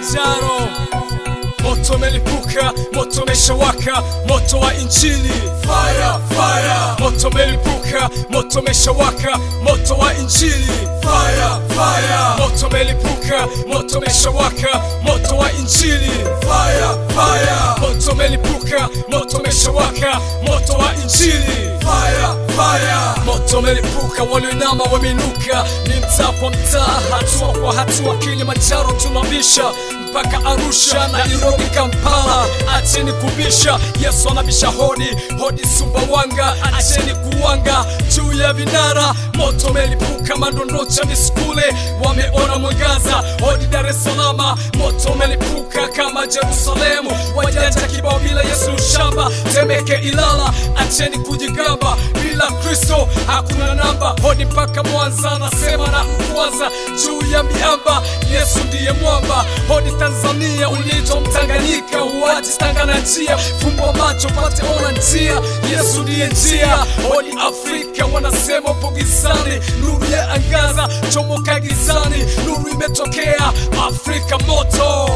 Kilimanjaro. Moto umelipuka, moto umeshawaka, moto wa injili. Fire, fire. Moto umelipuka, moto umeshawaka, moto wa injili. Fire, fire. Moto umelipuka, moto umeshawaka, moto wa injili. Fire, fire. Moto umelipuka, moto umeshawaka, moto wa injili. Fire, fire. Moto umelipuka, walioinama wameinuka, ni mtaa kwa mtaa, hatua kwa hatua, Kilimanjaro tunabisha mpaka Arusha, Nairobi, Kampala. Acheni kubisha, Yesu anabisha hodi, hodi Sumbawanga. Acheni kuwanga juu ya vinara. Moto umelipuka, Mandondocha, Miskule wameona mwangaza. Hodi Dar es Salaam, moto umelipuka kama Jerusalemu. Wajanja kibao bila Yesu shamba. Temeke, Ilala, acheni kujigamba, bila Kristo hakuna namba. Hodi mpaka Mwanza, nasema na Mkwaza juu ya miamba. Yesu ndiye mwamba. Hodi Tanzania, ulito Mtanganyika, uwaji stangana njia, fumbo macho pate ona njia. Yesu ndiye njia. Hodi Afrika, wanasema upo gizani, nuru ya angaza, chomoka gizani, nuru imetokea Afrika. Moto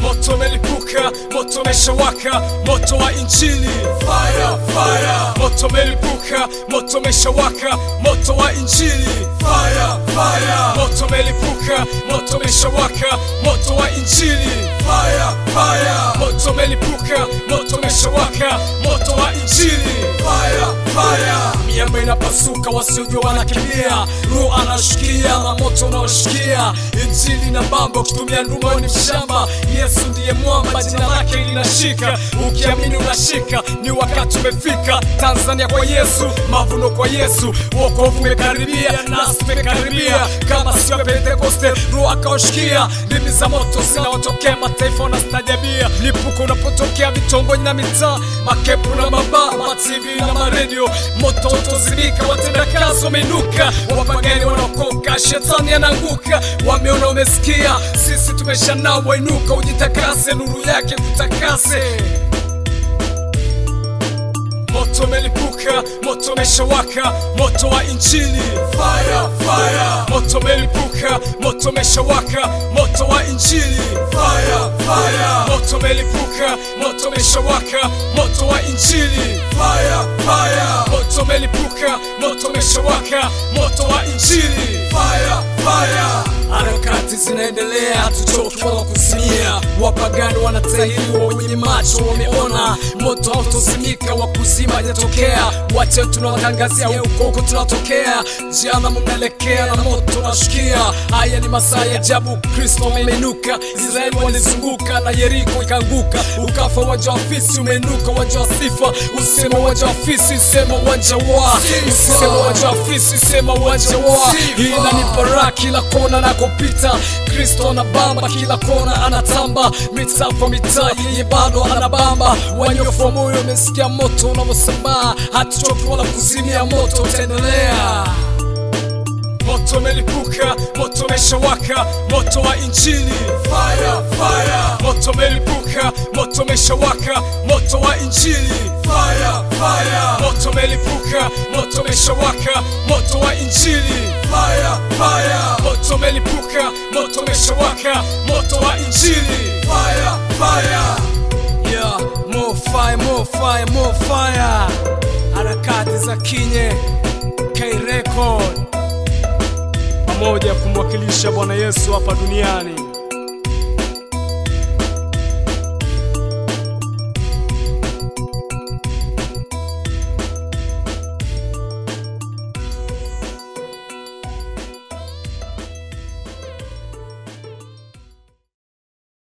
moto umelipuka, moto umeshawaka, moto wa injili. Fire, fire. Moto umelipuka, moto umeshawaka, moto wa injili. Fire, fire. Moto umelipuka, moto umeshawaka, moto wa injili. Fire, fire. Moto umelipuka, moto umeshawaka, moto wa injili. Fire, fire. Miamba inapasuka, wasiojua wanakimbia, roho anashukia na moto unaoshikia. Injili na bamba, kutumia nduma ni mshamba. Yesu ndiye mwamba, jina lake linashika, ukiamini unashika. Ni wakati umefika, Tanzania kwa Yesu, mavuno kwa Yesu, wokovu umekaribia, nasi tumekaribia. Kama sio Pentekoste, roho akaoshikia, ndimi za moto zinaotokea, mataifa wanastajabia. Mlipuko unapotokea vitongoji na mitaa, makepu na mabaa, TV na maredio, moto utozimika, watenda kazi wameinuka, wapagani wanaokoka, shetani anaanguka. Wameona umesikia, sisi tumeshanao, wainuka ujitakase, nuru yake tutakase. Moto umelipuka, moto umeshawaka, moto wa injili. Fire, fire. Moto umelipuka, moto umeshawaka, moto wa injili. Fire, fire. Moto umelipuka, moto umeshawaka, moto wa injili. Fire, fire. Moto umelipuka, moto umeshawaka, moto wa injili. Fire, fire. Harakati zinaendelea, hatuchoki wala kuzimia. Wapagani wanatahiriwa, wenye macho wameona, moto hautozimika, wakuzima hajatokea. Wache tunawatangazia huko tunatokea, jana mnaelekea na moto unashukia. Haya ni masaa ya ajabu, Kristo ameinuka. Israeli walizunguka na Yeriko ikaanguka, ukafa uwanja wa fisi, umeinuka uwanja wa sifa. Usema uwanja wa fisi, sema uwanja wa sifa. Usema uwanja wa fisi, sema uwanja wa sifa. Ina ni baraka kila kona na kupita, Kristo anabamba kila kona, anatamba mitaa kwa mitaa, yeye bado anabamba. Wanyofu wa moyo wamesikia moto unavyosambaa, hatuchoki wala kuzimia, moto utaendelea. Moto umelipuka, moto umeshawaka, moto wa injili. Fire, fire. Moto umelipuka, moto umeshawaka, moto wa injili. Fire, fire. Moto umelipuka, moto umeshawaka, moto wa injili. Fire, fire. Moto umelipuka, moto umeshawaka, moto wa injili. Fire, fire. Yeah, more fire, more fire, more fire. Harakati za Kinye K-Record, pamoja kumwakilisha Bwana Yesu hapa duniani.